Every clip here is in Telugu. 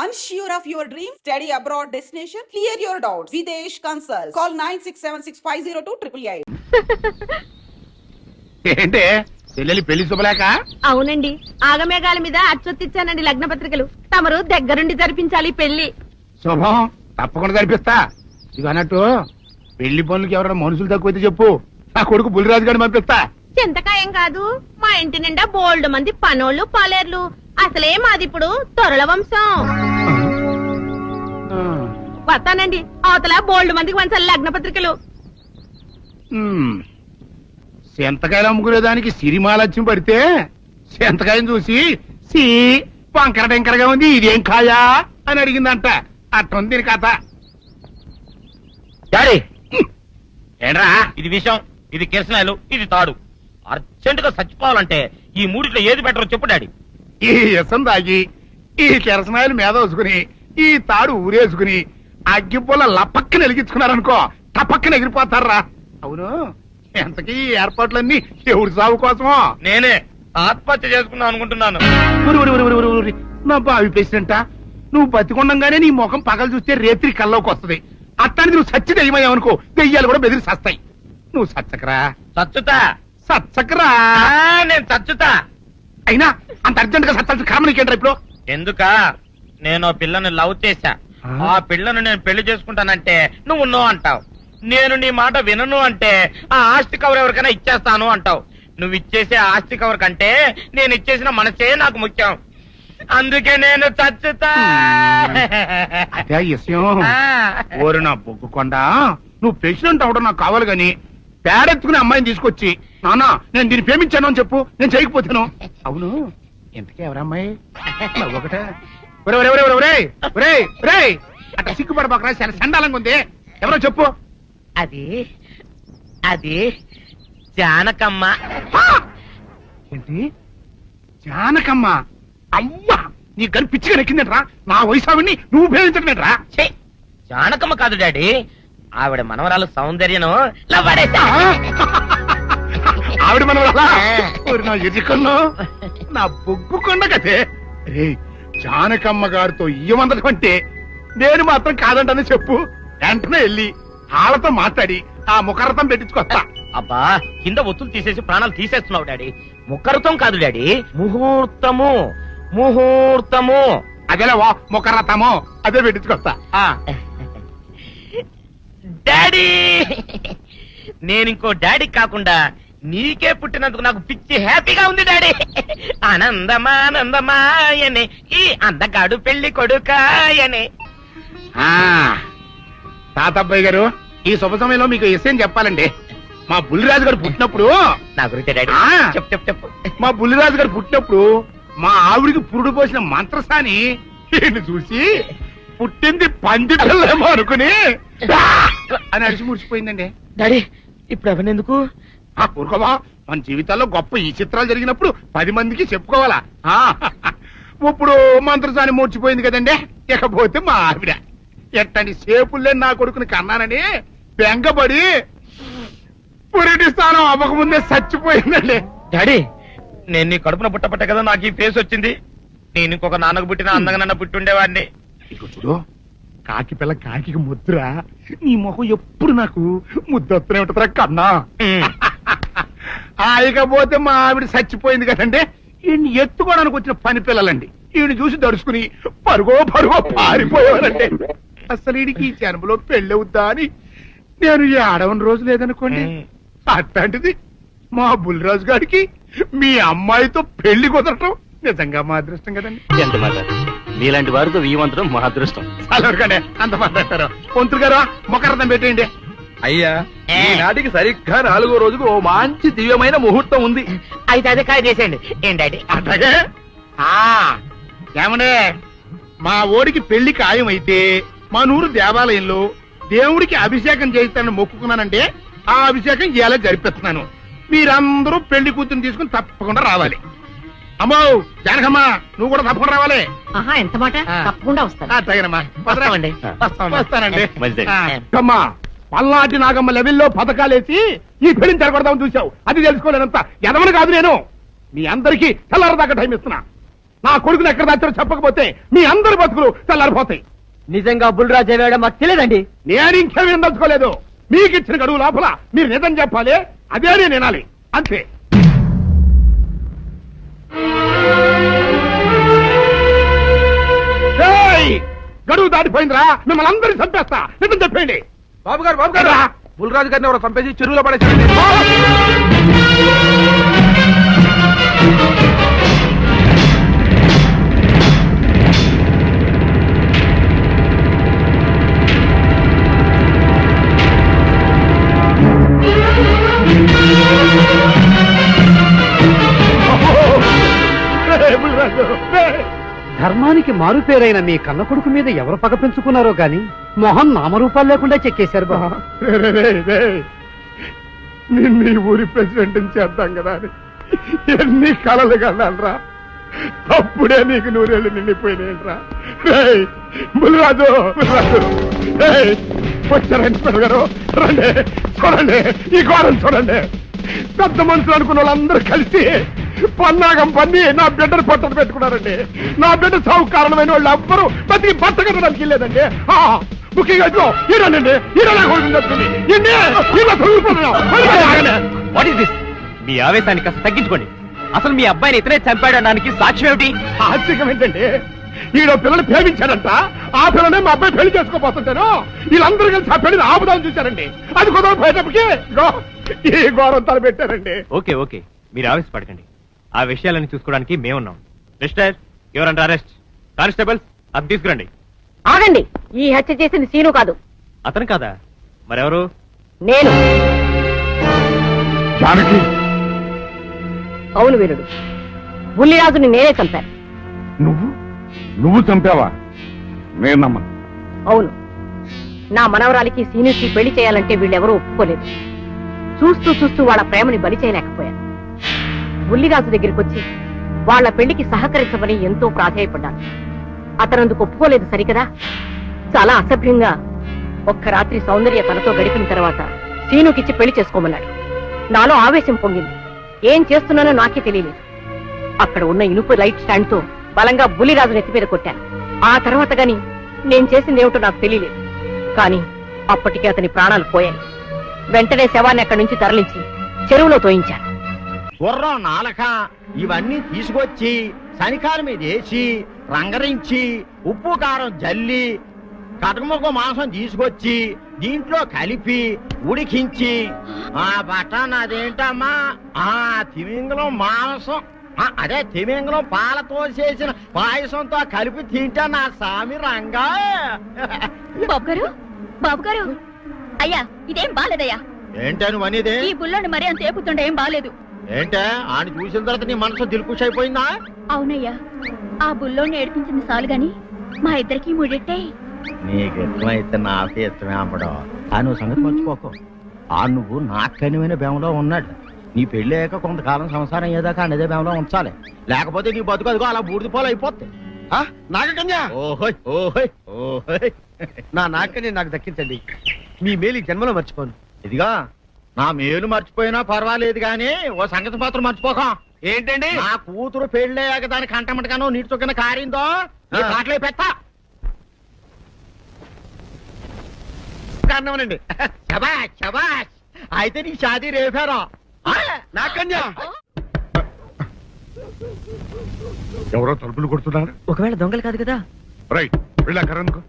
Unsure of your dream? Study abroad destination? Clear your doubts. Videsh Consult. Call 9676502888. ఏంటే చెల్లెలి పెళ్లి శుభలేక? అవునండి, ఆగమేఘాల మీద అచ్చొత్తిచ్చానండి లగ్న పత్రికలు. తమరు దగ్గరుండి జరిపించాలి పెళ్లి. శుభం, తప్పకుండా జరిపిస్తా. ఇది అన్నట్టు పెళ్లి పనులకి ఎవరైనా మనుషులు తక్కువైతే చెప్పు, నా కొడుకు బుల్లిరాజు గారిని పంపిస్తా. చింతకాయం కాదు, మా ఇంటి నిండా బోల్డ్ మంది పనోళ్ళు పాలేర్లు. అసలే మాది ఇప్పుడు తొరల వంశం. వస్తానండి, అవతల బోల్డ్ మందికి వంచాలి లగ్న పత్రికలు. సెంతకాయలు అమ్ముకునేదానికి సిరిమాలత్యం పడితే సెంతకాయని చూసి సి వంకర టెంకరగా ఉంది, ఇదేం కాయా అని అడిగిందంట. అట్టుంది దీని కథ. డాడీ ఏంట్రా ఇది విషయం, ఇది కిరసనాయలు, ఇది తాడు. అర్జెంట్ గా చచ్చిపోవాలంటే ఈ మూడిట్లో ఏది బెటర్ చెప్పు డాడీ. ఈ ఇసం తాగి ఈ కిరసనాయలు మీద వేసుకుని ఈ తాడు ఊరేసుకుని అగ్గిపూల లపక్కన వెలిగించుకున్నారనుకో, టపక్కన ఎగిరిపోతారా. అవును, ఎంతకీ ఈ ఏర్పాట్లన్నీ ఎవరి సాగు కోసమో? నేనే ఆత్మహత్య చేసుకుందాం అనుకుంటున్నాను. నా బావి పేసినంట, నువ్వు బతికొండంగానే నీ ముఖం పగలు చూస్తే రేత్రి కల్లోకి వస్తుంది. అట్టానికి నువ్వు సచ్చి దెయ్యమయ్యావనుకో, దెయ్యాలు కూడా బెదిరి సస్తాయి. నువ్వు సచ్చకరా, చచ్చుతా. సచ్చకరా. నేను చచ్చుతా. అయినా అంత అర్జెంట్ గా సచ్చాల్సిన కర్మ నీకేంట్రా ఇప్పుడు? ఎందుక నేను పిల్లని లవ్ చేశా, ఆ పిల్లను నేను పెళ్లి చేసుకుంటానంటే నువ్వు నో అంటావు. నేను నీ మాట వినను అంటే ఆ ఆస్తి కవర్ ఎవరికైనా ఇచ్చేస్తాను అంటావు. నువ్వు ఇచ్చేసే ఆస్తి కవర్ కంటే నేను ఇచ్చేసిన మనసే నాకు ముఖ్యం. అందుకే నేను చచ్చుతా. అదే విషయం. ఓరు నా బొగ్గుకొండా, నువ్వు ప్రెసిడెంట్ అవడం నాకు కావాలి గాని పేడెత్తుకునే అమ్మాయిని తీసుకొచ్చి నానా నేను దీన్ని ప్రేమించాను అని చెప్పు, నేను చేయకపోతాను. అవును, ఎంతకీ ఎవరమ్మాయి? ఒకటే అట్లా సిగ్గుపడబాకరా, చాలా సండాలంగా ఉంది. ఎవరో చెప్పు. అది అది జానకమ్మ. ఏంటి జానకమ్మ? అమ్మా, నీ గని పిచ్చిగా నెక్కిందంట్రా. నా వయసావిని నువ్వు ప్రేమించటమేట్రా? జానకమ్మ కాదు డాడీ, ఆవిడ మనవరాలు సౌందర్యను ఆవిడ మనవరాలా? నా ఎదుకున్నా నా బొగ్గుకొండ కదే. రే, జానకమ్మ గారితో ఇయ్యమందడం అంటే నేను మాత్రం కాదంటనే చెప్పు. వెంటనే వెళ్ళి వాళ్ళతో మాట్లాడి ఆ ముఖరథం పెట్టించుకొస్తా. అబ్బా, కింద ఒత్తులు తీసేసి ప్రాణాలు తీసేస్తున్నావు డాడీ. ముఖరథం కాదు డాడీ, ముహూర్తము. ముహూర్తము అదేలా ముఖరథము, అదే పెట్టించుకొస్తా. డాడీ, నేను ఇంకో డాడీ కాకుండా నీకే పుట్టినందుకు నాకు పిచ్చి హ్యాపీగా ఉంది డాడీ. ఆనందమానందమాయనే ఈ అందగాడు పెళ్లి కొడుకాయనే. తాతబ్బాయి గారు, ఈ శుభ సమయంలో మీకు విషయం చెప్పాలండి. మా బుల్లిరాజు గారు పుట్టినప్పుడు నా గురించి డాడీ చెప్పు చెప్పు చెప్పు. మా బుల్లిరాజు గారు పుట్టినప్పుడు మా ఆవిడికి పురుడు పోసిన మంత్రసాని చూసి పుట్టింది పందిటలేమో అనుకుని అని అడిచి ముడిచిపోయిందండి. డాడీ ఇప్పుడు అవన్నెందుకు? ఊరుకోవా, మన జీవితాల్లో గొప్ప ఈ చిత్రాలు జరిగినప్పుడు 10 మందికి చెప్పుకోవాలా. ఇప్పుడు మంత్రసాని మూర్చిపోయింది కదండి. ఇకపోతే మా ఆవిడ ఎట్టని సేపుల్లే నా కొడుకుని కన్నానని బెంగపడి పురిటి స్థానం అవ్వకముందే చచ్చిపోయిందండి. డాడీ, నేను నీ కడుపున పుట్టపట్ట కదా నాకు ఈ ఫేస్ వచ్చింది. నేను ఇంకొక నాన్నకు పుట్టిన అందంగా నన్ను పుట్టుండేవాడిని. ఇక చూడు, కాకి పిల్ల కాకి ముద్ర, నీ మొహం ఎప్పుడు నాకు ముద్దొత్తనే ఉంటుందిరా కన్నా. ఇకపోతే మా ఆవిడ చచ్చిపోయింది కదండి. ఈయన్ని ఎత్తుకోవడానికి వచ్చిన పని పిల్లలండి ఈయన చూసి దడుచుకుని పరుగో పారిపోయేవారండి. అసలు ఈడికి ఈ జన్మలో పెళ్ళవుద్దా అని నేను ఈ ఆడవని రోజు లేదనుకోండి. అట్లాంటిది మా బుల్లిరాజు గారికి మీ అమ్మాయితో పెళ్లి కుదరటం నిజంగా మా అదృష్టం కదండి. ఎంత మాట, మీలాంటి వారితో వీమంతరం మా అదృష్టం. అలాగే అంత మాట్లాడతారు. పొంతులు గారు మొకరథం పెట్టేయండి. అయ్యా, ఈనాటికి సరిగ్గా 4వ రోజుకు ఓ మంచి దివ్యమైన ముహూర్తం ఉంది. అయితే అదే కాయ చేసేయండి. ఏం డాడీ? అట్లాగే. ఏమనే, మా ఓడికి పెళ్లి ఖాయమైతే మా నూరు దేవాలయంలో దేవుడికి అభిషేకం చేయిస్తానని మొక్కుకున్నానంటే ఆ అభిషేకం ఇలా జరిపిస్తున్నాను. మీరందరూ పెళ్లి కూతురు తీసుకుని తప్పకుండా రావాలి. అమ్మో జానకమ్మ, నువ్వు కూడా తప్పకుండా రావాలి. ఎంత మాట, తప్పకుండా వస్తాను. అట్లాగేనమ్మా, వస్తామండి. వస్తానండి. అమ్మా, పల్నాటి నాగమ్మ లెవెల్లో పథకాలేసి ఈ పెళ్లిని జరగొడదామని చూసావు. అది తెలుసుకోలేనంత ఎదవని కాదు నేను. మీ అందరికీ తెల్లారదాకా టైం ఇస్తున్నా. నా కొడుకుని ఎక్కడ దాచారో చెప్పకపోతే మీ అందరి బతుకులు తెల్లారిపోతాయి. నిజంగా బుల్రాజ్ అయ్యాడో మాకు తెలియదండి. నేను ఇంకేమీ దలుచుకోలేదు. మీకు ఇచ్చిన గడువు లోపల మీరు నిజం చెప్పాలి, అదే నేను వినాలి, అంతే. గడువు దాటిపోయిందిరా, మిమ్మల్ని అందరినీ చంపేస్తా. నిజం చెప్పండి. బాబు గారు బుల్రాజు గారిని ఎవరో చంపేసి చెరువులో పడేసారండి. ధర్మానికి మారుపేరైన మీ కన్న కొడుకు మీద ఎవరు పగ పెంచుకున్నారో గాని మొహం నామరూపాలు లేకుండా చెక్కేశారు బాబా. నిన్ను ఈ ఊరి ప్రెసిడెంట్ చేద్దాం కదా అని ఎన్ని కలలు కన్నారా. అప్పుడే నీకు నూరేళ్ళు నిండిపోయినాయిరా. బుల్రాజు వచ్చారండి గారు, రండి చూడండి, ఈ ఘోరం చూడండి. పెద్ద మనుషులు అనుకున్న వాళ్ళందరూ కలిసి పన్నాగం పన్ని నా బిడ్డను పొట్టను పెట్టుకున్నారండి. నా బిడ్డ సాగు కారణమైన వాళ్ళు ఎవ్వరూ బతికి బట్ట కట్టడానికి వెళ్ళలేదండి. ముఖ్యంగా ఈరోనండి, మీ ఆవేశాన్ని కాస్త తగ్గించుకోండి. అసలు మీ అబ్బాయిని ఇతనే చంపాడడానికి సాక్ష్యం ఏమిటి? ఆశ్చర్యం ఏంటండి, ఈడో పిల్లలు ప్రేమించాడంట. ఆ పిల్లనే మా అబ్బాయి పెళ్లి చేసుకోపోతుంటాను. వీళ్ళందరూ కలిసి ఆ పెళ్లిని ఆపుదాన్ని చూశారండి. అది కుదరపోయేటప్పటికి ఈ ఘోరం తలపెట్టారండి. ఓకే ఓకే, మీరు ఆవేశపడకండి. ఆ విషయాలను చూసుకోవడానికి మేమున్నాం. మిస్టర్ ఎవరంటే అరెస్ట్. కానిస్టేబుల్స్ అది తీసుకురండి. ఆగండి, ఈ హత్య చేసింది సీను కాదు. అతను కాదా? మరెవరు? నేను. జానకి, అవును వీరుడు, బుల్లిరాజుని నేనే చంపాను. నువ్వు చంపావా? నేను నమ్మను. అవును, నా మనవరాలికి సీనుకి పెళ్లి చేయాలంటే వీళ్ళెవరూ ఒప్పుకోలేదు. చూస్తూ చూస్తూ వాళ్ళ ప్రేమని బలి చేయలేకపోయాను. బుల్లిరాజు దగ్గరికి వచ్చి వాళ్ళ పెళ్లికి సహకరించమని ఎంతో ప్రాధేయపడ్డాను. అతనందుకు ఒప్పుకోలేదు సరికదా. చాలా అసభ్యంగా ఒక్క రాత్రి సౌందర్య తనతో గడిపిన తర్వాత సీనుకిచ్చి పెళ్లి చేసుకోమన్నాడు. నాలో ఆవేశం పొంగింది. ఏం చేస్తున్నానో నాకే తెలియలేదు. అక్కడ ఉన్న ఇనుపు లైట్ స్టాండ్ తో బలంగా బుల్లిరాజు నెత్తి మీద కొట్టాను. ఆ తర్వాత గాని నేను చేసిందేమిటో నాకు తెలియలేదు. కానీ అప్పటికే అతని ప్రాణాలు పోయాయి. వెంటనే శవాన్ని అక్కడి నుంచి తరలించి చెరువులో తోయించాను. గుర్రం నాలక ఇవన్నీ తీసుకొచ్చి శనికాల మీద వేసి రంగరించి ఉప్పు కారం జల్లి కటకముఖ మాంసం తీసుకొచ్చి దీంట్లో కలిపి ఉడికించి ఆ బటన్ అదేంటమ్మా తిమింగలం మాంసం అదే తిమింగలం పాలతో చేసిన పాయసంతో కలిపి తింటా నా సామి రంగా. బాబు గారు అయ్యా, ఇదేం బాలేదయ్యా. ఏంటా నువ్వు అనేది? ఈ బుల్లోని మరీ అంత ఏపుతుండే ఏం బాలేదు. ఏంటే ఆయన చూసిన తర్వాత నీ మనసు దిల్కుష్ అయిపోయిందా? అవునయ్యా, ఆ బుల్లోని ఏడిపించింది చాలు గాని మా ఇద్దరికి ముడిట్టే. నీకు ఇష్టమైతే నాకే ఇష్టమే అమ్మడం. ఆ నువ్వు సంగతి మర్చిపోకు. ఆ నువ్వు నాకు కనివైన బేమలో ఉన్నాడు. నీ పెళ్లి అయ్యాక కొంతకాలం సంసారం ఏదాకా అనేదే బేమలో ఉంచాలి. లేకపోతే నీ బతుకు అదిగో అలా బూడిద పోలు అయిపోతుంది. నాగకన్యా, ఓహోయ్ ఓహోయ్ ఓహోయ్, నా నాగకన్య నాకు దక్కించండి. మీ మేలు ఈ జన్మలో మర్చిపోను. ఇదిగా నా మేలు మర్చిపోయినా పర్వాలేదు గాని ఓ సంగతి మాత్రం మర్చిపోకం. ఏంటండి? నా కూతురు పెళ్ళయ్యాక దానికి కంటమటగానో నీటి చొక్కన కారిందో నీ కాట్లే పెట్టా. కారణమనండి. శబాష్ శబాష్, అయితే నీ షాదీ రేపారా? నాగకన్యా, ఎవరో తలుపులు కొడుతున్నారు. ఒకవేళ దొంగలు కాదు కదా? రైట్, వెళ్ళాకరనుకో.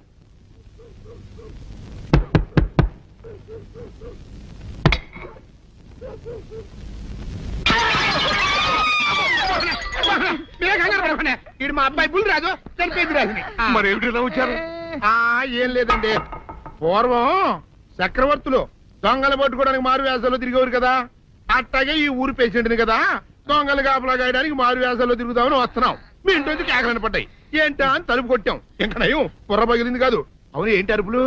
ఇది మా అబ్బాయి బుల్రాజు చనిపోయింది రాజుని. మరేమిటి వచ్చారు? ఏం లేదండి, పూర్వం చక్రవర్తులు దొంగలు పట్టుకోవడానికి మారు వేసాల్లో తిరిగేవారు కదా. అట్టాగే ఈ ఊరు పేషెంట్ని కదా దొంగలు కాపలా గాయడానికి మారు వేసాల్లో తిరుగుదామని వస్తున్నాం. మీ ఇంటి నుంచి కేకలను పడ్డాయి. ఏంటా అని తలుపు కొట్టాం. ఇంకా నయం బుర్ర పగిలింది కాదు. అవును, ఏంటి అరుపులు?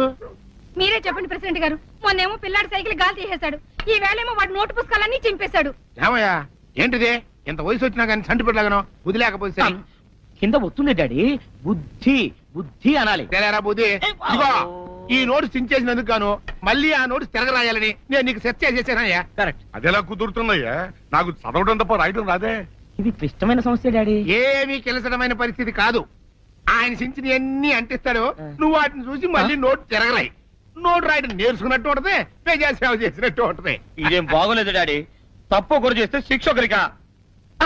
మీరే చెప్పండి ప్రెసిడెంట్ గారు. మొన్నేమో పిల్లాడి సైకిల్ గాలి తీసేశాడు, ఈ వేళేమో వాడి నోటు పుస్తకాలన్నీ చింపేశాడు. ఏమయ్యా ఏంటిదే? ఇంత వయసు వచ్చినా కానీ సంటి పెట్టలాగనో బుద్ధి లేకపోతే కింద వస్తుంది డాడీ. బుద్ధి బుద్ధి అనాలి. తెలేరా బుద్ధి. ఇదిగో ఈ నోట్స్ చించేసినందుకు గాను మళ్ళీ ఆ నోట్స్ తిరగరాయాలని నేను నీకు సెట్ చేసేసానయ్యా. కరెక్ట్. అదెలా కుదురుతుందయ్యా? నాకు చదవడం తప్ప రాయడం రాదే. ఇది క్లిష్టమైన సమస్య డాడీ. ఏమీ కిలసడమైన పరిస్థితి కాదు. ఆయన సించిన ఎన్ని అంటిస్తాడో నువ్వు వాటిని చూసి మళ్ళీ నోటు తిరగరాయి. నోటు రాయడం నేర్చుకున్నట్టు ఉంటది, ప్రజాసేవ చేసినట్టు ఉంటది. ఇదేం బాగోలేదు డాడీ. తప్పు ఒకరు చేస్తే శిక్ష ఒకరికా.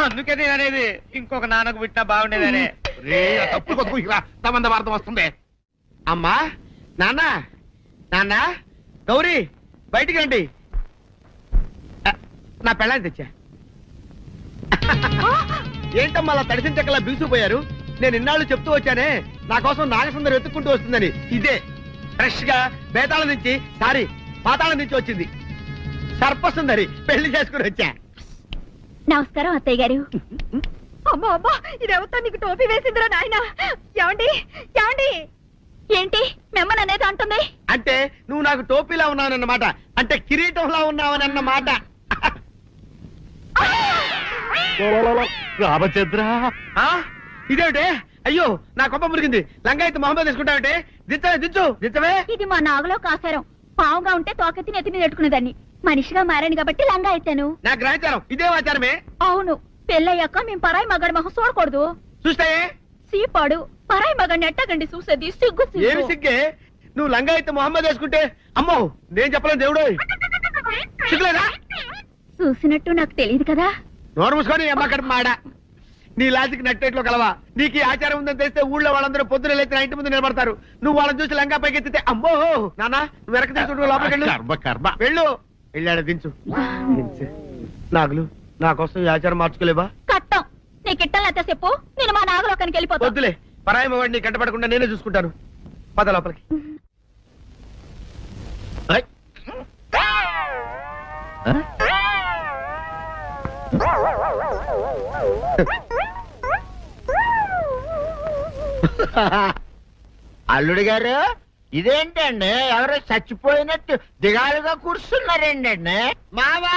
అందుకే నేను అనేది ఇంకొక నాన్నకు పుట్టినా బాగుండేదనే. రే, ఆ తప్పుడు కొత్త ఇలా సంబంధ వార్త వస్తుంది. అమ్మా, నాన్న, నాన్న, గౌరీ, బయటికి రండి. నా పెళ్ళాన్ని తెచ్చా. ఏంటమ్మా అలా తడిసిన చెక్కలా బిగుసిపోయారు? నేను ఇన్నాళ్ళు చెప్తూ వచ్చానే, నా కోసం నాగసుందరం వెతుక్కుంటూ వస్తుందని. ఇదే ఫ్రెష్ గా బేతాళం నుంచి పాతాళం నుంచి వచ్చింది. సర్పసుందరి పెళ్లి చేసుకుని వచ్చా. నమస్కారం అత్తయ్య గారు. అమ్మా అమ్మా, ఇదెవతో నీకు టోపీ వేసిందిరా నాయన. ఏమండి ఏమండి, ఏంటి మిమ్మల్ని అనేది అంటుంది? అంటే నువ్వు నాకు టోపీలా ఉన్నావనన్నమాట, అంటే కిరీటంలా ఉన్నావని అన్నమాట. రామచంద్ర, ఇదేమిటే? అయ్యో, నా కొప్ప మురిగింది. లంగా అయితే మొహమ్మద్ తీసుకుంటావంటే? దించవే. ఇది మా నాగలో కాసారం. పావుగా ఉంటే తోకెత్తి నెత్తి మీద పెట్టుకునేదాన్ని. మనిషిగా మారాను కాబట్టి లంగా అయితాను. నా గ్రహచారం ఇదే ఆచారమే. అవును, పెళ్ళయ్యాక మేము పరాయి మగాడి మొహం చూడకూడదు. చూస్తాయే సీపాడు పరాయి మగాడిని ఎట్టగండి చూసేది. సిగ్గు ఏమి సిగ్గే? నువ్వు లంగా అయితే మొహమ్మద్ వేసుకుంటే అమ్మో నేను చెప్పలేను దేవుడు. సిగ్గులేదా? చూసినట్టు నాకు తెలియదు కదా. నోరు మూసుకొని అమ్మకడ మాడ. నీ లాజిక్ నట్టేట్లో కలవా? నీకు ఈ ఆచారం ఉందని తెలిస్తే ఊళ్ళో వాళ్ళందరూ పొద్దున లేచి నా ఇంటి ముందు నిలబడతారు. నువ్వు వాళ్ళని చూసి లంగా పైకి ఎత్తితే అమ్మో నాన్న నువ్వు వెనక తీసుకుంటూ లోపలికి వెళ్ళు. వెళ్ళాడు దించు. నాగులు, నా కోసం ఈ ఆచారం మార్చుకోలేవా? కట్టం నీకు ఇట్టలేతే చెప్పు, నేను మా నాగలోకానికి వెళ్ళిపోతా. వద్దులే, పరాయి మవాడిని కంటపడకుండా నేనే చూసుకుంటాను. పద లోపలికి. అల్లుడు గారు, ఇదేంటండి ఎవరో చచ్చిపోయినట్టు దిగాలుగా కూర్చున్నారేంటండి? మావా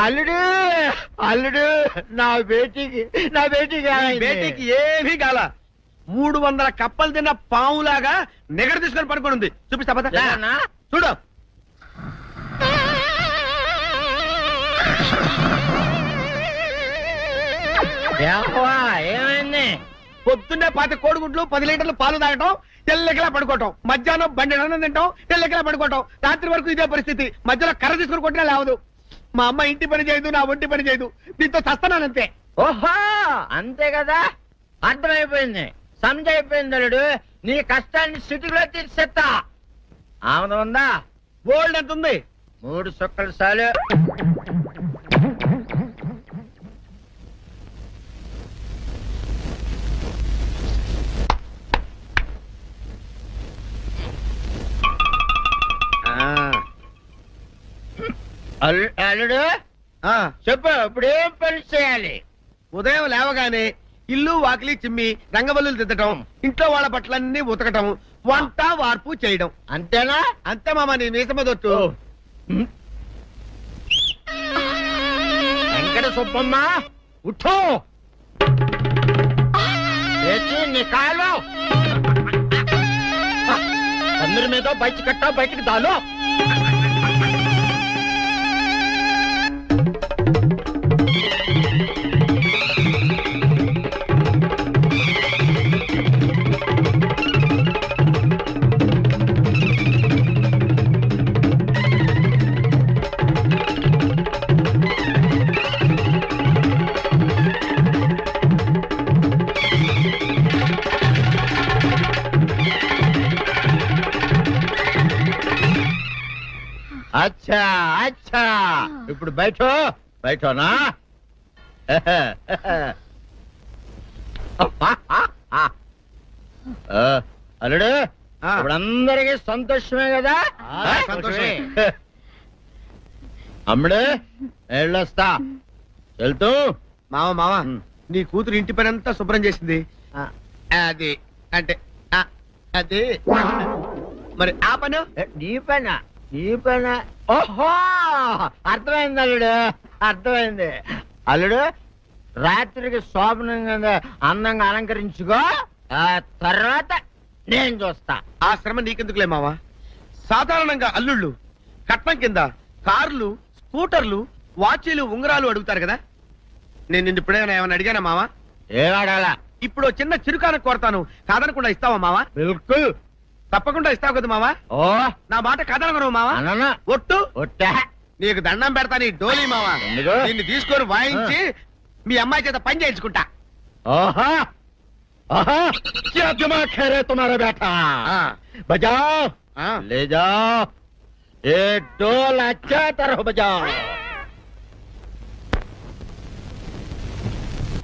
అల్లుడు అల్లుడు, నా బేటీకి బేటీకి ఏమీ కాల. 300 కప్పలు తిన్న పావులాగా నిగడ తీసుకొని పడుకొని ఉంది. చూపిస్తా పద. చూడు. ఏమైంది? పొద్దున్నే 10 కోడిగుడ్లు 10 లీటర్లు పాలు తాగటం, తెల్లకిలా పడుకోవటం. మధ్యాహ్నం బండి అన్నం తింటాం, తెల్లకిలా పడుకోవటం. రాత్రి వరకు ఇదే పరిస్థితి. మధ్యలో కర్ర తీసుకుని కొట్టినా లేవదు. మా అమ్మ ఇంటి పని చేయదు, నా ఒంటి పని చేయదు. దీంతో చస్తానంతే. ఓహో, అంతే కదా, అర్థమైపోయింది, సమజైపోయింది. అల్లుడు, నీ కష్టాన్ని సిటీలో తీర్చేస్తా. ఆమె ఉందా? గోల్డ్ ఎంత ఉంది? 3 సుక్కలు చాలు. అల్లుడు చెప్పు, ఇప్పుడు ఏం పని చేయాలి? ఉదయం లేవగానే ఇల్లు వాకిలి చిమ్మి రంగవల్లులు దిద్దటం, ఇంట్లో వాళ్ళ బట్టలన్నీ ఉతకటం, వంట వార్పు చేయడం. అంతేనా? అంతే మామ, నీ మీసమదొట్టు. వెంకట సుబ్బమ్మ, ఉఠో, నీ కాలు అందరి మీద బయట కట్టా, బయటికి దాలో. అచ్చా అచ్చా, ఇప్పుడు బయటనా? అల్లుడు, ఇప్పుడు అందరికీ సంతోషమే కదా? సంతోషమే. అమ్ముడు, వెళ్ళొస్తా. వెళ్తూ మావ నీ కూతురు ఇంటి పని అంతా శుభ్రం చేసింది. అది అంటే అది మరి ఆ పను నీ పైన. ఓహో, అర్థమైంది అల్లుడు, అర్థమైంది. అల్లుడు, రాత్రికి శోభనంగా అందంగా అలంకరించుకో, ఆ తర్వాత నేను చూస్తా. ఆ శ్రమ నీకెందుకులే మావా. సాధారణంగా అల్లుళ్ళు కట్నం కింద కార్లు, స్కూటర్లు, వాచీలు ఉంగరాలు అడుగుతారు కదా, నేను నిన్ను ఇప్పుడేమైనా ఏమైనా అడిగానా మావా? ఏవాడాలా? ఇప్పుడు ఓ చిన్న చిరుకాన కోరతాను, కాదనకుండా ఇస్తావా మావా? బిల్కుల్. తప్పకుండా ఇస్తావు కదా మావా? ఓ నా మాట కాదనగను మావా? అనన్నా. ఒట్టు ఒట్టా. నీకు దండం పెడతాను ఈ డోలీ మావా. ఎందుకు? దీన్ని తీసుకొని వాయించి మీ అమ్మాయి చేత పని చేయించుకుంటా. ఆహా ఆహా, क्या दिमाग है रे तुम्हारा बेटा? बजाओ, ले जाओ, ये ढोल अच्छा तरह बजाओ.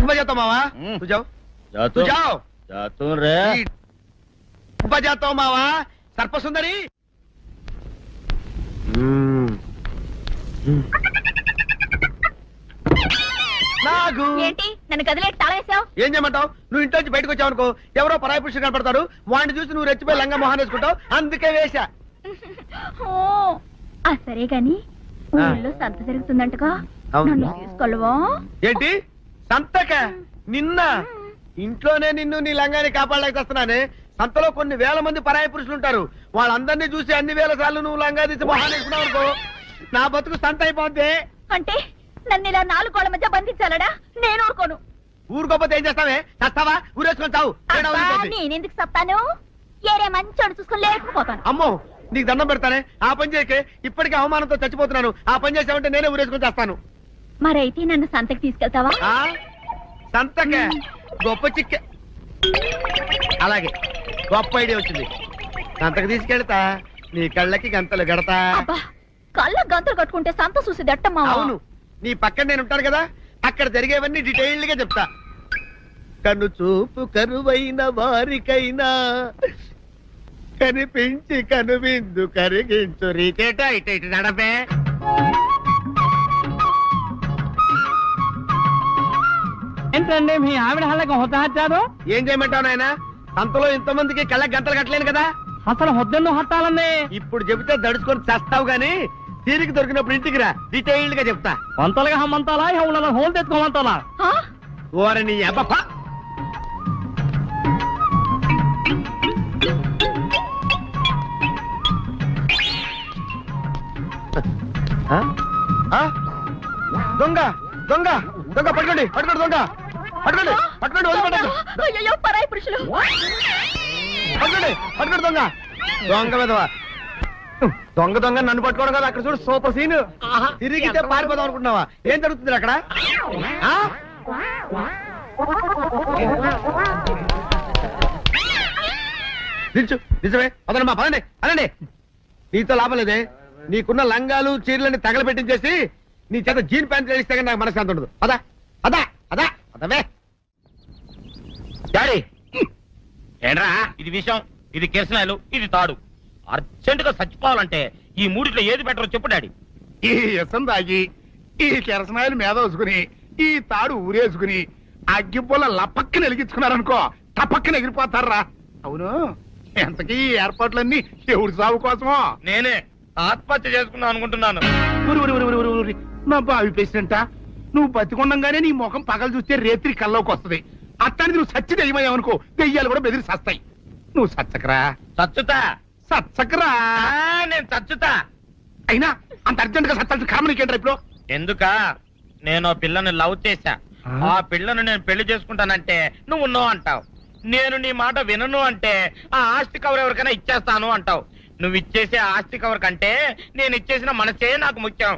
बजाता मावा, तू जाओ, तू जाओ. जातू रे. बजाता मावा, सर्पसुंदरी. నాగు ఏంటి నన్ను గదిలేటి తాళేసావు? ఏం చేయమంటావు? నువ్వు ఇంట్లో నుంచి బయటకు వచ్చావు అనుకో, ఎవరో పరాయి పురుషులు కనపడతారు, వాడిని చూసి నువ్వు రెచ్చిపోయి లంగా మొహాన్ వేసుకుంటావు, అందుకే వేశా. సరే గాని ఊళ్ళో సంత జరుగుతుందంటగా, అవును. నన్ను తీసుకెళ్ళవా? ఏంటి సంతక? నిన్న ఇంట్లోనే నిన్ను నీ లంగాన్ని కాపాడలేకొస్తున్నానే. సంతలో కొన్ని వేల మంది పరాయి పురుషులు ఉంటారు, వాళ్ళందరినీ చూసి అన్ని వేల సార్లు నువ్వు లంగా తీసి మొహాన్ వేసుకున్నావు అనుకో, నా బతుకు సంత అయిపోద్ది. అంటే నన్ను ఇలా 4 గోళ్ల మధ్య బంధించాలడా? నేను ఊరుకోను. ఊరుకోపోతే ఏం చేస్తావే? చస్తావా? ఊరేసుకొని చావు. తేడా అబ్బా, వదిలిపోద్ది. నేనెందుకు చెప్తాను? ఏరే మంచోడు చూసుకొని లేకపోతాను. అమ్మో, నీకు దండం పెడతానే, ఆ పని చేయకే. ఇప్పటికే అవమానంతో చచ్చిపోతున్నాను, ఆ పని చేసావంటే నేనే ఊరేసుకొని చేస్తాను. మరైతే నన్ను సంతకి తీసుకెళ్తావా? ఆ సంతకే గొప్ప చిక్కే. అలాగే, గొప్ప ఐడియా వచ్చింది. సంతకు తీసుకెళ్తా, నీ కళ్ళకి గంతలు గడతా. అబ్బా, కళ్ళ గంతులు కట్టుకుంటే సంత చూసి దట్టమ్మా. అవును, నీ పక్కన నేను ఉంటాను కదా, అక్కడ జరిగేవన్నీ డీటెయిల్డ్ గా చెప్తా. కను చూపు కరువైన వారికైనా కనిపించి కనువిందు కరిగించు రీతేట ఇట ఇటు నడపే. ఏంటండి మీ ఆవిడ హళ్ళకి హొత్తహత్యారు? ఏం చేయమంటావు నాయన? సంతలో ఇంతమందికి కళ్ళకి గంటలు కట్టలేను కదా. అసలు హొద్దెన్ను హత్తాలండి. ఇప్పుడు చెబితే దడుచుకొని చేస్తావు గాని, తీరికి దొరికినప్పుడు ఇంటికి రా, డీటెయిల్డ్ గా చెప్తా. వంతలుగా హమ్మంతాలా ఇవాళ హోల్ తెచ్చుకోమంటాలా? ఓర నీ అబ్బ. దొంగ దొంగ దొంగ, పట్టుకోండి పట్టుకోండి, దొంగ పట్టుకోండి పట్టుకోండి, వదిలిపెట్టండి. అయ్యో, పరాయి పురుషులు. పట్టుకోండి పట్టుకోండి, దొంగ దొంగ విధవా. దొంగ దొంగ నన్ను పట్టుకోవడం కదా, అక్కడ చూడు సూపర్ సీన్. తిరిగితే పారిపోదాం అనుకుంటున్నావా? ఏం జరుగుతుంది అక్కడ? నిజమే, అదనమ్మా, పదండి అనండి. నీతో లాభం లేదే, నీకున్న లంగాలు చీరలని తగలబెట్టించేసి నీ చేత జీన్ ప్యాంట్ వేస్తే కానీ నాకు మనశ్శాంతి ఉండదు. అదా అదా అదా అదవే డాడీ. ఏంట్రా ఇది విషయం, ఇది కిరసనాయలు, ఇది తాడు. అర్జెంట్ గా చచ్చిపోవాలంటే ఈ మూడిట్లో ఏది బెటర్ చెప్పు డాడీ. ఈ ఇసం తాగి, ఈ కిరసనాయలు మీద వేసుకుని, ఈ తాడు ఊరేసుకుని, అగ్గిపూల లపక్కన వెలిగించుకున్నారనుకో, టపక్కన ఎగిరిపోతారా. అవును, ఎంతకీ ఈ ఏర్పాట్లన్నీ ఎవరి సాగు కోసమో? నేనే ఆత్మహత్య చేసుకుందాం అనుకుంటున్నాను. ఊరి ఊరి ఊరి ఊరి ఊరి, నా బావి పేసినంట. నువ్వు బతికొండంగానే నీ ముఖం పగలు చూస్తే రేత్రి కల్లోకి వస్తుంది. అత్తానికి నువ్వు సచ్చి దెయ్యమయ్యావనుకో, దెయ్యాలు కూడా బెదిరి సస్తాయి. నువ్వు సచ్చకరా, చచ్చుతా. సచ్చకరా. నేను చచ్చుతా. అయినా అంత అర్జెంట్ గా సత్తాల్సిన కర్మ నీకేంట్రా ఇప్పుడు? ఎందుక? నేను పిల్లని లవ్ చేశా, ఆ పిల్లను నేను పెళ్లి చేసుకుంటానంటే నువ్వు నో అంటావు. నేను నీ మాట వినను అంటే ఆ ఆస్తి కవర్ ఎవరికైనా ఇచ్చేస్తాను అంటావు. నువ్వు ఇచ్చేసే ఆస్తి కవర్ కంటే నేను ఇచ్చేసిన మనసే నాకు ముఖ్యం.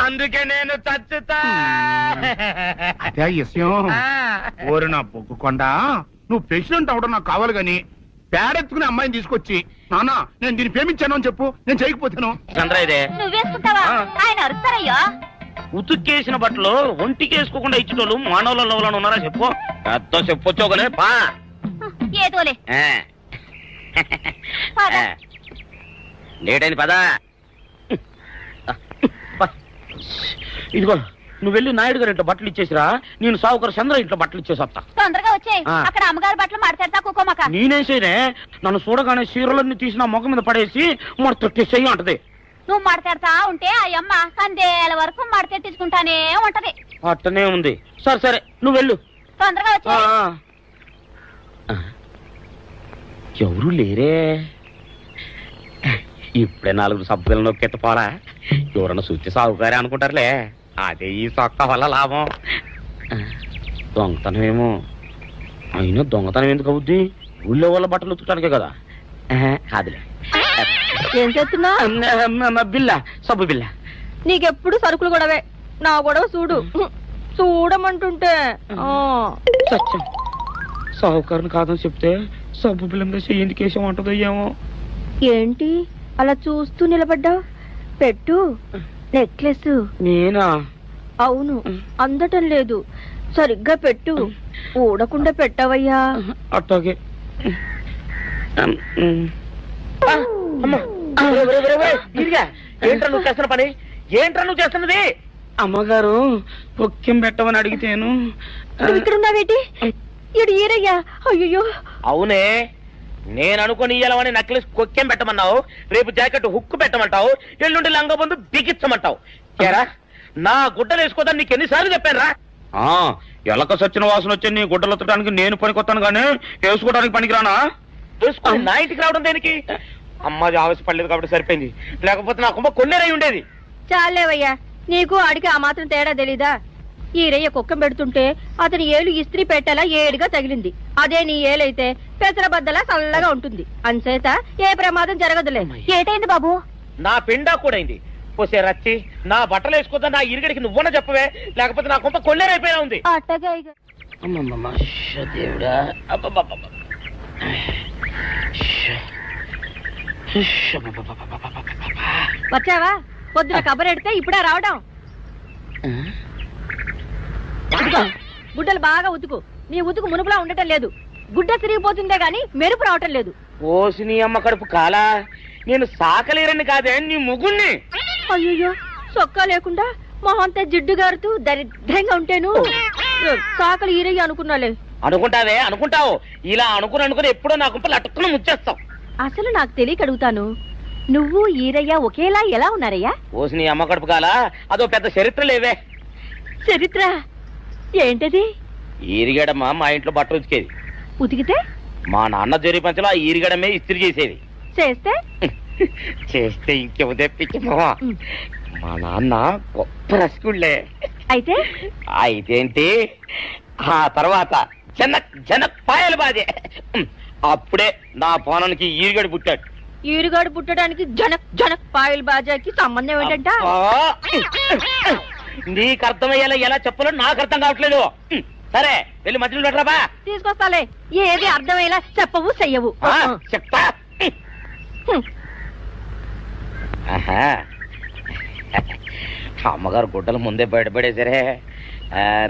అందుకే నేను చచ్చుతా. అదే విషయం. ఓరి నా బొగ్గుకొండ, నువ్వు ప్రెసిడెంట్ అవడం నాకు కావాలి గాని, పేడెత్తుకునే అమ్మాయిని తీసుకొచ్చి నానా నేను దీన్ని ప్రేమించాను అని చెప్పు, నేను చేయకపోతాను. చంద్రయ్యదే, నువ్వేసుకుంటావా? ఆయన అరుస్తారయ్యా. ఉతుక్కేసిన బట్టలు ఒంటికి వేసుకోకుండా ఇచ్చేటోళ్ళు మానవులలో ఉన్నారా చెప్పు. పెద్ద చెప్పొచ్చోగలే పా. ఏదోలే. పద. లేట్ అయింది పదా. ఇదిగో నువ్వు వెళ్ళి నాయుడు గారు ఇంట్లో బట్టలు ఇచ్చేసిరా, నేను సావుకర్ చంద్ర ఇంట్లో బట్టలు ఇచ్చేసి వస్తా. తొందరగా వచ్చేయ్, ఆ. అక్కడ అమ్మగారి బట్టలు మాడతాడతా కుకోమక. నేనేం చేయనే, నన్ను చూడగానే చీరలన్నీ తీసి నా ముఖం మీద పడేసి మడతెట్టేసేయి అంటది. నువ్వు మాడతాడతా ఉంటే ఆ అమ్మ సందేల వరకు మడతెట్టించుకుంటానే ఉంటది. అట్టనే ఉంది. సరే సరే నువ్వు వెళ్ళు. తొందరగా వచ్చే. ఎవరు లేరే, ఇప్పుడే 4 సబ్బులను నొక్కెత్తపోరా. ఎవరన్నా చూస్తే సాగుకారే అనుకుంటారులే. అదే ఈ సొక్క వల్ల లాభం. దొంగతనం ఏమో, అయినా దొంగతనం ఎందుకు అవుద్ది? ఊళ్ళో వాళ్ళ బట్టలు ఉతుకడానికే కదా. కాదులే. ఏం చేస్తున్నా? బిల్ల, సబ్బు బిల్ల. నీకెప్పుడు సరుకులు గొడవే. నా గొడవ చూడు. చూడమంటుంటే సత్యం, సాహుకారుని కాదని చెప్తే సబ్బు బిల్ల మీద చెయ్యి కేసం ఉంటుందో ఏమో. ఏంటి అలా చూస్తూ నిలబడ్డావు? పెట్టు నెక్లెస్. నేనా? అవును, అందటం లేదు. సరిగ్గా పెట్టు. ఊడకుండా పెట్టవయ్యా. అట్టాగే. ఏంట్రా నువ్వు చేస్తున్న పని? ఏంట్రా నువ్వు చేస్తున్నది? అమ్మగారు పొక్కెం పెట్టమని అడిగితేను. నువ్వు ఇక్కడ ఉన్నావేటి? ఇడు ఈరయ్యా. అయ్యో. అవునే, నేను అనుకుని ఇయ్యాలని నక్లెస్ కొక్కెం పెట్టమన్నావు, రేపు జాకెట్ హుక్కు పెట్టమంటావు, ఎల్లుండి లంగా బందు బిగించమంటావు. ఏరా, నా గుడ్డలు వేసుకోదని నీకు ఎన్నిసార్లు చెప్పానురా? ఎలక సచ్చిన వాసన వచ్చి నీ గుడ్డలు ఎత్తడానికి నేను పనికొత్తాను కానీ వేసుకోవడానికి పనికిరానా? వేసుకుని నా ఇంటికి రావడం దేనికి? అమ్మాది ఆవేశపడలేదు కాబట్టి సరిపోయింది, లేకపోతే నా కుమ్మ కొన్నేరై ఉండేది. చాలేవయ్యా, నీకు ఆడికి ఆ మాత్రం తేడా తెలీదా? ఈరయ్య కుక్కం పెడుతుంటే అతని ఏలు ఇస్త్రీ పెట్టేలా ఏడుగా తగిలింది. అదే నీ ఏలైతే పెసరబద్దలా చల్లగా ఉంటుంది. అంచేత ఏ ప్రమాదం జరగదులే. ఏటైంది బాబు? నా పిండా కూడా అయింది. పోసే రచ్చి, నా బట్టలు వేసుకోద్దా నా ఇరుగడికి నువ్వన చెప్పవే, లేకపోతే నా కొంత కొల్లేరైపోయినా ఉంది. వచ్చావా? పొద్దున కబరెడితే ఇప్పుడే రావడం. గుడ్డలు బాగా ఉతుకు. నీ ఉతుకు మునుపులా ఉండటం లేదు. గుడ్డ తిరిగిపోతుందే గాని మెరుపు రావటం లేదు. ఓసి నీ అమ్మ కడుపు కాలా, నేను సాకలేరని కాదే నీ ముగుణ్ణి. అయ్యో, సొక్కా లేకుండా మొహంతా జిడ్డు గారుతూ దరిద్రంగా ఉంటేను సాకలు ఈరయ్య అనుకున్నాలే. అనుకుంటావే, అనుకుంటావు. ఇలా అనుకుని ఎప్పుడో నా గుంపలు అటుక్కుని ముచ్చేస్తావు. అసలు నాకు తెలియక అడుగుతాను, నువ్వు ఈరయ్య ఒకేలా ఎలా ఉన్నారయ్యా? ఓసి నీ అమ్మ కడుపు కాలా, అదో పెద్ద చరిత్ర లేవే. చరిత్ర ఏంటది? ఈరిగడమ్మ మా ఇంట్లో బట్టలు ఉతికేది. ఉతికితే మా నాన్న జరి పంచలో ఆ ఈరిగడమే ఇస్త్రీ చేసేది. చేస్తే చేస్తే ఇంకేమో తెప్పించమా. మా నాన్న గొప్ప రసికుళ్ళే. అయితే అయితేంటి, ఆ తర్వాత జనక్ పాయలు బాధే. అప్పుడే నా పోనానికి ఈరిగడు పుట్టాడు. ఈరుగాడు పుట్టడానికి జనక్ పాయల్ బాజాకి సంబంధం ఏంటంట? నీకు అర్థమయ్యేలా ఎలా చెప్పాలో నాకు అర్థం కావట్లేదు. సరే, వెళ్ళి మధ్యలో పెట్టరాబా. తీసుకొస్తాలే. ఏది అర్థమయ్యేలా చెప్పవు చెయ్యవు. చెప్తా. అమ్మగారు గుడ్డలు ముందే బయటపడేసరే.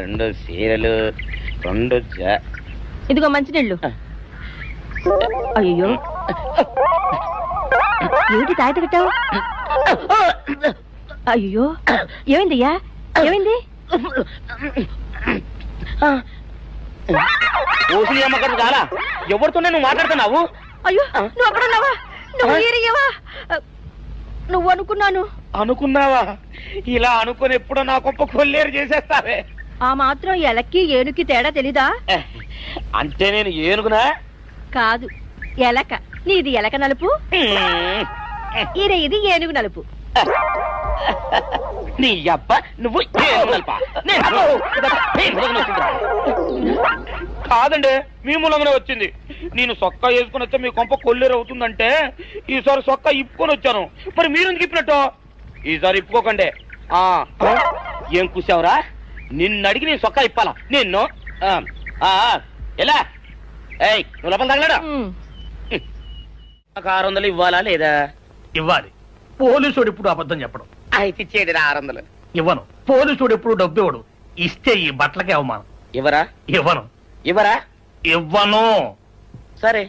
2 చీరలు, 2 ఇదిగో మంచినీళ్ళు. అయ్యో, ఏంటి తాయిత కట్టావు? అయ్యో, ఏమైందయ్యా? ఏమైంది? ఓసి అమ్మగారు చాలా ఎవరితోనే నువ్వు మాట్లాడుతున్నావు? అయ్యో, నువ్వు అక్కడున్నావా? నువ్వు ఏరియవా? నువ్వు అనుకున్నావా? ఇలా అనుకుని ఎప్పుడో నా గొప్ప కొల్లేరు చేసేస్తావే. ఆ మాత్రం ఎలక్కి ఏనుకి తేడా తెలీదా? అంటే నేను ఏనుగునా? కాదు, ఎలక. నీది ఎలక నలుపు, ఇది ఏనుగు నలుపు. నీ అబ్బ నువ్వు కాదండి, మీ మూలంగానే వచ్చింది. నేను సొక్కా వేసుకుని వచ్చా మీ కొంప కొల్లేరు అవుతుందంటే ఈసారి సొక్కా ఇప్పుకొని వచ్చాను. మరి మీరు ఎందుకు ఇప్పినట్టు? ఈసారి ఇప్పుకోకండి. ఏం కూసావురా? నిన్ను అడిగి నేను సొక్కా ఇప్పాలా? నిన్ను ఎలా? ఏయ్, నువ్వు లోపల తగలడా? 600 ఇవ్వాలా లేదా? ఇవ్వాలి. పోలీసుడు ఇప్పుడు అబద్ధం చెప్పడం. అయితే ఇచ్చేది 600. ఇవ్వను. పోలీసుడు ఎప్పుడు డబ్బు ఇవ్వడు. ఇస్తే ఈ బట్టలకే అవమానం. ఇవ్వరా? ఇవ్వను. సరే.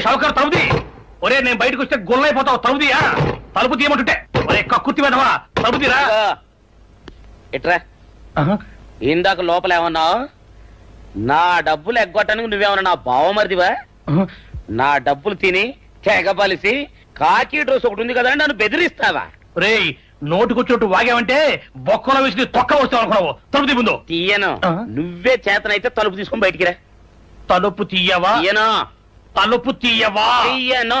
షౌకర్ తలుపుది. ఒరే, నేను బయటకు వస్తే గొల్లైపోతావు. తలుపుదియా? తలుపు తీయమంటుంటే ఒరే కక్కుర్తి వెదవా, తలుపు తీరా. ఎట్రా, ఇందాక లోపల ఏమన్నావు? నా డబ్బులు ఎగ్గొట్టడానికి నువ్వేమన్నా నా బావమరిదివా? నా డబ్బులు తిని తెగబలిసి కాకి డ్రెస్ ఒకటి ఉంది కదా నన్ను బెదిరిస్తావా? రే, నోటుకొచ్చినట్టు వాగావంటే బొక్కలో వేసి తొక్క వస్తావు అనుకున్నావు. తలుపు తీ ముందు. తీయను. నువ్వే చేతనైతే తలుపు తీసుకొని బయటికి రా. తలుపు తీయవా? తీయను. తలుపు తీయవా? తీయను.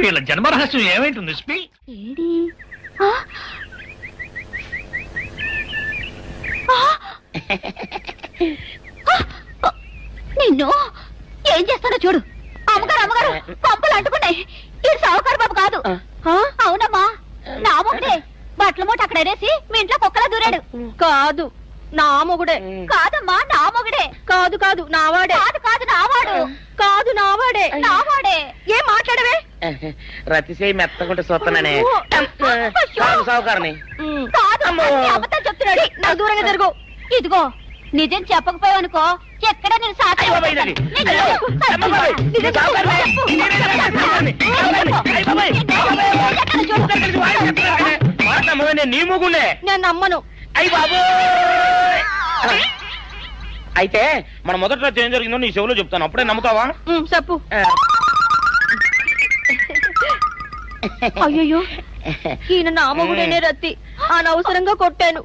వీళ్ళ జన్మరహస్యం ఏమైంటుంది స్పీ? ఏడి ఆ? ఆ? ఆ! నిన్ను ఏం చేస్తాడో చూడు. అమ్మగారు అమ్మగారు పంపలు అంటుకున్నాయి. ఇది సావుకారు బాబు కాదు. అవునమ్మా, నా మొగుడే. బట్టల మూట అక్కడ అనేసి మీ ఇంట్లో కుక్కలా దూరాడు. కాదు నా మొగుడే. కాదమ్మా, నా మొగుడే. కాదు కాదు నావాడే. కాదు కాదు నావాడు. కాదు నావాడే. నావాడే. ఏం మాట్లాడవే? రతిసేయి మెత్తకుంటే చూస్తున్నానే సావుకారని. కాదు, అన్ని అబద్ధాలు చెప్తున్నాడు. నా దూరంగా జరుగు. ఇదిగో నిజం చెప్పకపోయావనుకో ఎక్కడ నేను సాక్షి నీ ముగుండే నేను నమ్మను. అయ్యి బాబు. అయితే మన మొదటి రోజు ఏం జరిగిందో నీ చెవులో చెప్తాను, అప్పుడే నమ్ముతావా? చెప్పు. అయ్యో, ఈయన నా మొగుడేనే రత్తి. అనవసరంగా కొట్టాను.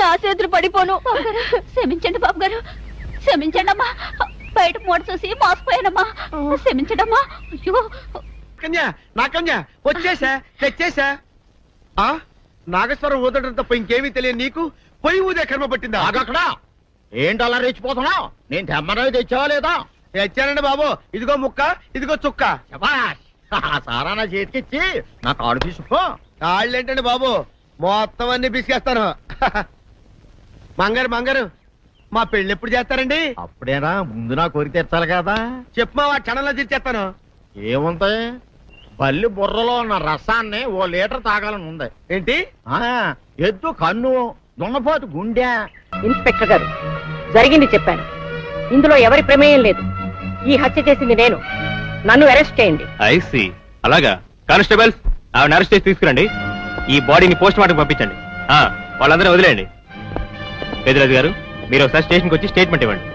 నా చేతులు పడిపోను. క్షమించండి బాబు గారు, క్షమించండి అమ్మా. బయట మూట చూసి మోసపోయానమ్మా. క్షమించడమ్మా. అయ్యో కన్యా, నా కన్యా వచ్చేసా, తెచ్చేసా. ఆ నాగేశ్వరం ఊదటం తప్ప ఇంకేమీ తెలియదు నీకు. పొయ్యి ఊదే కర్మ పట్టిందా? ఆగక్కడ ఏంటి అలా రెచ్చిపోతున్నావు? నేను తెమ్మనవి తెచ్చావా లేదా? తెచ్చానండి బాబు. ఇదిగో ముక్క, ఇదిగో చుక్క. శభాష్. ఆ సారా నా చేతికిచ్చి నా కాడు తీసుకో. కాళ్ళేంటండి బాబు, మొత్తం అన్ని బిసికేస్తాను. మంగారు మంగారు, మా పెళ్ళి ఎప్పుడు చేస్తారండి? అప్పుడేనా, ముందు నా కోరిక తెచ్చాలి కదా. చెప్పు మా క్షణంలో తీర్చేస్తాను. ఏముంటాయి, బల్లి బుర్రలో ఉన్న రసాన్ని ఓ లీటర్ తాగాలని ఉంది. ఏంటి? ఎద్దు కన్ను, దున్నపోతు గుండె. ఇన్స్పెక్టర్ గారు, జరిగింది చెప్పాను. ఇందులో ఎవరి ప్రమేయం లేదు. ఈ హత్య చేసింది నేను. నన్ను అరెస్ట్ చేయండి. ఐసి అలాగా. కానిస్టేబుల్స్, ఆవిడ అరెస్ట్ చేసి తీసుకురండి. ఈ బాడీని పోస్ట్ మార్టం పంపించండి. వాళ్ళందరూ వదిలేయండి. పెద్దరాజు గారు, మీరు ఒకసారి స్టేషన్కి వచ్చి స్టేట్మెంట్ ఇవ్వండి.